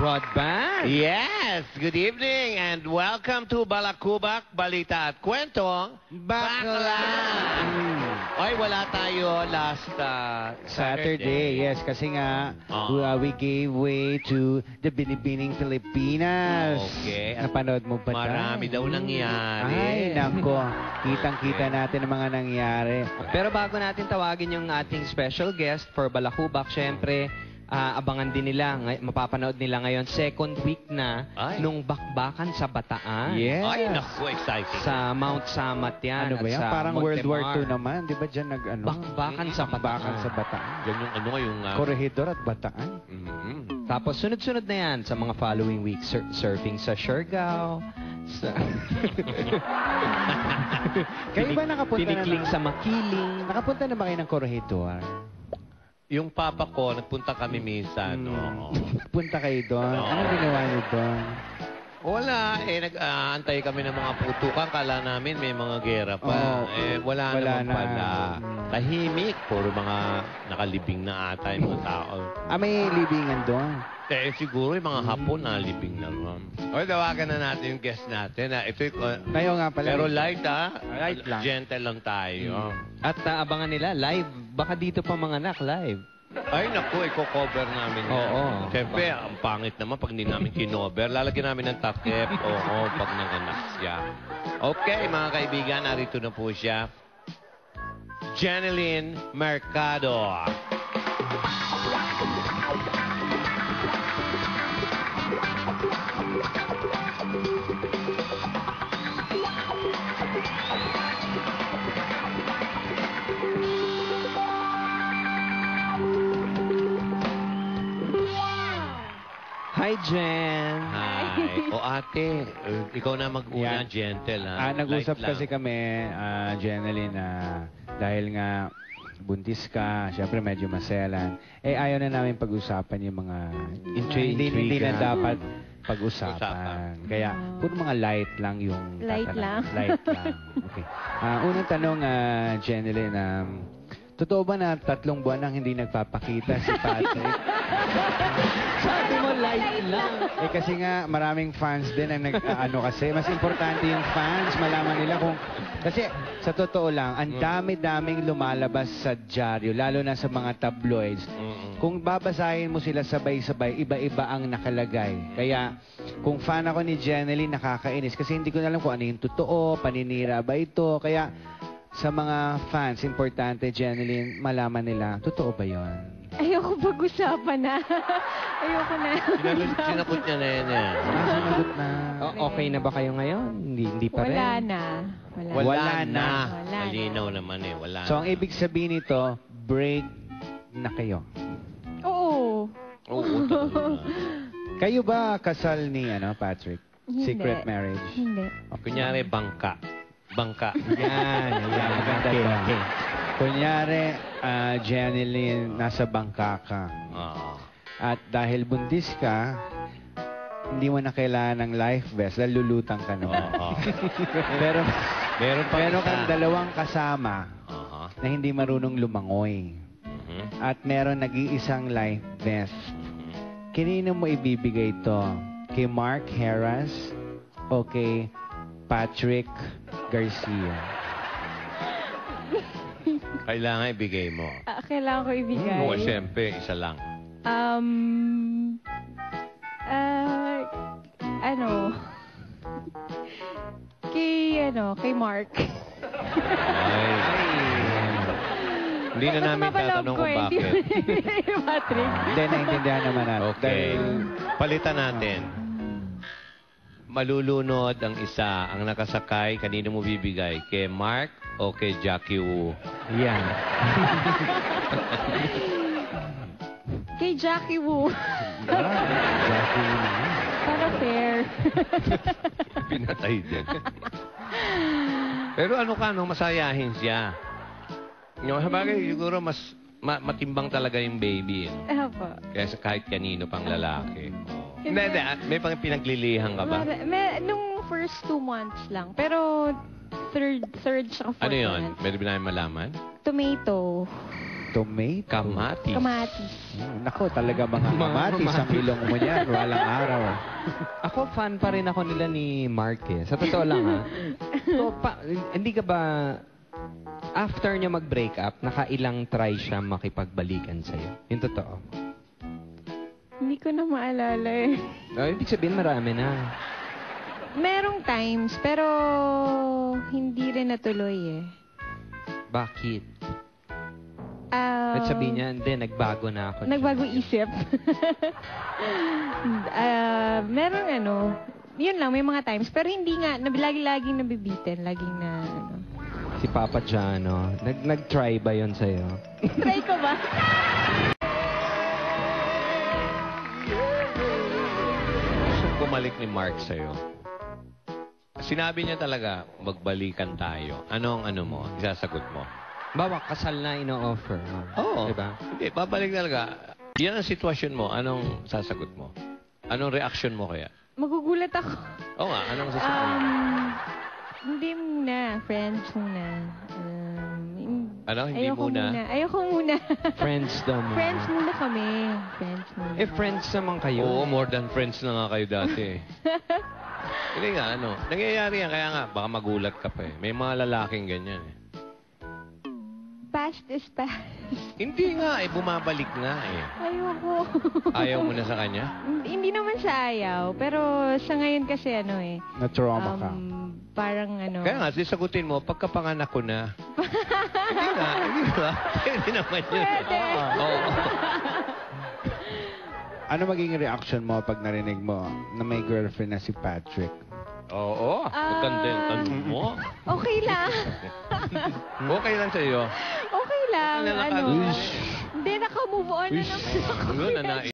broadband. Yes, good evening and welcome to Balakubak, Balita at Kwentong Bakla. Ay, wala tayo last Saturday, yes, kasi nga we gave way to the Binibining Pilipinas. Okay. Napanood mo ba? Marami daw nangyari. Ay, nako. Kitang-kita natin ang mga nangyari. Pero bago natin tawagin yung ating special guest for Balakubak, syempre, abangan din nila, mapapanood nila ngayon, second week na nung Bakbakan sa Bataan. Yes. Ay, naku, exciting. Sa Mount Samat yan. Ano ba yan? At sa Parang World War Montemar. II naman. Di ba dyan nag-ano? Bakbakan sa Bataan. Bakbakan sa Bataan. Yan yung ano yung... Corregidor at Bataan. Tapos sunod-sunod na yan sa mga following weeks. Surfing sa Siargao. Kayo ba nakapunta na Tinikling sa Makiling. Nakapunta na ba kayo ng Corregidor? Yung papa ko, nagpunta kami minsan. Punta kayo doon? Ano ginawa niyo doon? Wala, nag-aantay kami ng mga putukan. Kala namin may mga gera pa. Wala naman na. pala. Tahimik. Puro mga nakalibing na ata yung mga tao. May libingan doon? Siguro yung mga hapon na libing na naman. O, tawagan na natin yung guest natin. Ito yung... Kayo nga pala. Pero light, Light lang. Gentle lang tayo. At abangan nila live. Baka dito pa mga anak live. Ay, naku, i-cover namin yan. Oo. Siyempre, ang pangit naman pag hindi namin kinover. Lalagyan namin ng takip. Oo, pag nanganak siya. Okay, mga kaibigan, narito na po siya. Jeneline Mercado. Hi, Jen. Hi. O ate, ikaw na mag-una, Yan. gentle ha. Nag-usap Light lang. kasi kami, Jeneline, dahil nga buntis ka, syempre medyo maselan. Ayaw na namin pag-usapan yung mga hindi na dapat pag-usapan. Kaya, puro mga light lang yung Light lang? Light lang. Okay. Unang tanong, Jeneline, totoo ba na 3 buwan nang hindi nagpapakita si Patrick? Sabi mo light lang. Kasi nga, maraming fans din ang kasi. Mas importante yung fans, malaman nila kung... Kasi, sa totoo lang, ang dami-daming lumalabas sa dyaryo, lalo na sa mga tabloids. Kung babasahin mo sila sabay-sabay, iba-iba ang nakalagay. Kaya, kung fan ako ni Jeneline, nakakainis. Kasi hindi ko na alam kung ano yung totoo, paninira ba ito. Kaya, sa mga fans, importante, Jeneline, malaman nila, totoo ba yon? Ayoko pag-usapan na. Ayoko na. Sinakot niya na yan eh. Sinagot na. Okay na ba kayo ngayon? Hindi pa rin. Wala na. Wala na. Malinaw naman eh. Wala So, na. ang ibig sabihin nito, break na kayo. Oo. Oo, talaga. Kayo ba kasal ni Patrick? Hindi. Secret marriage? Hindi. Kunyari, bangka. Bangka. Yan. Maganda to. Kunyari, Jeneline, nasa bangka ka. At dahil buntis ka, hindi mo na kailangan ng life vest, dahil lulutang ka naman. Pero, meron kang 2 kasama na hindi marunong lumangoy. At meron nag-iisang life vest. Kanino mo ibibigay to? Kay Mark Heras o kay Patrick Garcia? Kailangan ibigay mo. Kailangan ko ibigay. Oo, siyempre, isa lang. Kay Mark. Ay. Hindi na namin tatanong kung bakit. Patrick. Hindi, naintindihan naman natin. Okay. Palitan natin. Malulunod ang isa. Ang nakasakay, kanino mo bibigay? Kay Mark o kay Jackie Wu? Yan. Kay Jackie Wu. Jackie Wu naman. Para fair. Pinatay din. Pero ano ka, masayahin siya. Yung sabagay, siguro mas matimbang talaga yung baby. Opo. Kaysa kahit kanino pang lalaki. Hindi. May pang pinaglilihan ka ba? Nung first 2 months lang. Pero third tsaka fourth Ano yun? month. Meron ba namin malaman? Tomato. Tomato. Kamatis. Kamatis. Nako, talaga mga kamatis ang ilong mo niyan. Walang araw. Ako, fan pa rin ako nila ni Mark eh. Sa totoo lang ha. So, hindi ka ba, after niya mag-break up, nakailang try siya makipagbalikan sa'yo? Yung totoo. Hindi ko na maalala eh. Ibig sabihin, marami na. Merong times, pero hindi rin natuloy eh. Bakit? At Ah, sabihin niya, hindi, nagbago na ako. Nagbago isip. Merong yun lang, may mga times. Pero hindi nga, lagi-laging nabibitin. Laging na, Si Papa Jano, nag-try ba yon sa'yo? Try ko ba? Gusto bumalik ni Mark sa'yo. Sinabi niya talaga, magbalikan tayo. Anong mo? Isasagot mo? Bawa, kasal na ino-offer mo. Oo. Diba? Hindi, babalik talaga. Yan ang sitwasyon mo. Anong sasagot mo? Anong reaction mo kaya? Magugulat ako. Oo nga, anong sasagot mo? Hindi muna. Friends muna. Ano? Hindi Ayoko muna? Ayoko muna. Friends daw mo. Friends muna kami. Friends muna. Friends naman kayo. Oo, more than friends na nga kayo dati. Hindi nga, nangyayari yan. Kaya nga, baka magulat ka pa eh. May mga lalaking ganyan eh. Past is past. Hindi nga eh, bumabalik nga eh. Ayoko. Ayaw mo na sa kanya? Hindi naman sa ayaw. Pero sa ngayon kasi Na-trauma ka. parang Kaya nga, sagutin mo, pagkapanganak ko na. Hindi nga, hindi ba? Hindi naman yun. Pwede. Oo. Ano magiging reaction mo pag narinig mo na may girlfriend na si Patrick? Oo. Maganda yung tanong mo. Okay lang. Okay lang sa'yo. Okay lang. Ano, Hindi, naka-move on na naman ako. Yun,